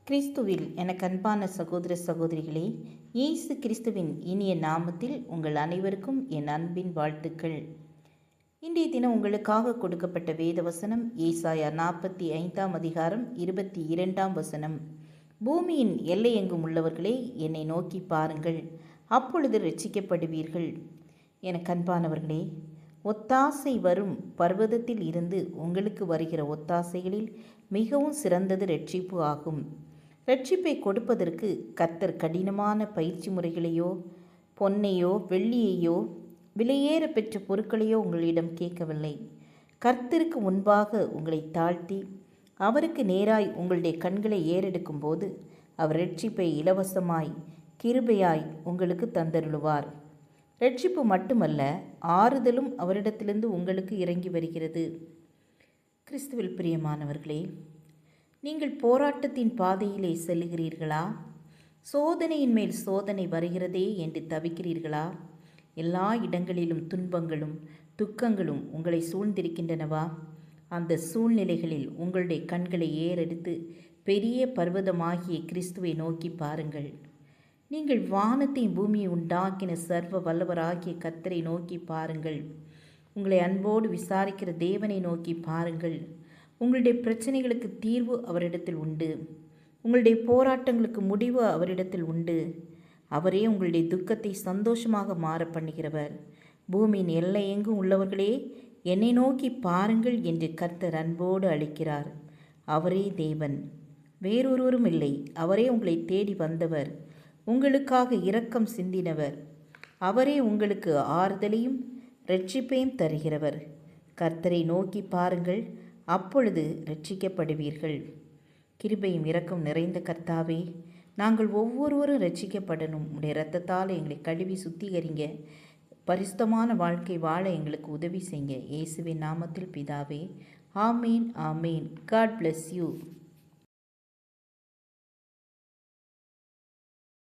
கிறிஸ்துவில் எனக்கு அன்பான சகோதர சகோதரிகளே, இயேசு கிறிஸ்துவின் இனிய நாமத்தில் உங்கள் அனைவருக்கும் என் அன்பின் வாழ்த்துக்கள். இன்றைய தினம் உங்களுக்காக கொடுக்கப்பட்ட வேத வசனம் ஏசாயா 45 அதிகாரம் 22 பூமியின் எல்லையெங்கும் உள்ளவர்களே, என்னை நோக்கி பாருங்கள், அப்பொழுது இரட்சிக்கப்படுவீர்கள். எனக்கு அன்பானவர்களே, ஒத்தாசை வரும் பர்வதத்தில் இருந்து உங்களுக்கு வருகிற ஒத்தாசைகளில் மிகவும் சிறந்தது இரட்சிப்பு ஆகும். இரட்சிப்பை கொடுப்பதற்கு கர்த்தர் கடினமான பயிற்சி முறைகளையோ, பொன்னையோ, வெள்ளியையோ, விலையேற பெற்ற பொருட்களையோ உங்களிடம் கேட்கவில்லை. கர்த்தருக்கு முன்பாக உங்களை தாழ்த்தி அவருக்கு நேராய் உங்களுடைய கண்களை ஏறெடுக்கும் போது அவர் இரட்சிப்பை இலவசமாய் கிருபையாய் உங்களுக்கு தந்தருளுவார். இரட்சிப்பு மட்டுமல்ல, ஆறுதலும் அவரிடத்திலிருந்து உங்களுக்கு இறங்கி வருகிறது. கிறிஸ்துவில் பிரியமானவர்களே, நீங்கள் போராட்டத்தின் பாதையிலே செல்லுகிறீர்களா? சோதனையின் மேல் சோதனை வருகிறதே என்று தவிக்கிறீர்களா? எல்லா இடங்களிலும் துன்பங்களும் துக்கங்களும் உங்களை சூழ்ந்திருக்கின்றனவா? அந்த சூழ்நிலைகளில் உங்களுடைய கண்களை ஏறெடுத்து பெரிய பர்வதமாகிய கிறிஸ்துவை நோக்கி பாருங்கள். நீங்கள் வானத்தையும் பூமியை உண்டாக்கின சர்வ வல்லவராகிய கர்த்தரை நோக்கி பாருங்கள். உங்களை அன்போடு விசாரிக்கிற தேவனை நோக்கி பாருங்கள். உங்களுடைய பிரச்சனைகளுக்கு தீர்வு அவரிடத்தில் உண்டு. உங்களுடைய போராட்டங்களுக்கு முடிவு அவரிடத்தில் உண்டு. அவரே உங்களுடைய துக்கத்தை சந்தோஷமாக மாற பண்ணுகிறவர். பூமியின் எல்லையெங்கும் உள்ளவர்களே, என்னை நோக்கி பாருங்கள் என்று கர்த்தர் அன்போடு அழைக்கிறார். அவரே தேவன், வேறொருவரும் இல்லை. அவரே உங்களை தேடி வந்தவர், உங்களுக்காக இரக்கம் சிந்தினவர். அவரே உங்களுக்கு ஆறுதலையும் இரட்சிப்பையும் தருகிறவர். கர்த்தரை நோக்கி பாருங்கள், அப்பொழுது இரட்சிக்கப்படுவீர்கள். கிருபையும் இரக்கம் நிறைந்த கர்த்தாவே, நாங்கள் ஒவ்வொருவரும் இரட்சிக்கப்படணும். உடைய இரத்தத்தால் எங்களை கழுவி சுத்திகரிங்க. பரிசுத்தமான வாழ்க்கை வாழ எங்களுக்கு உதவி செய்யுங்க. இயேசுவின் நாமத்தில் பிதாவே, ஆமீன், ஆமீன். God bless you.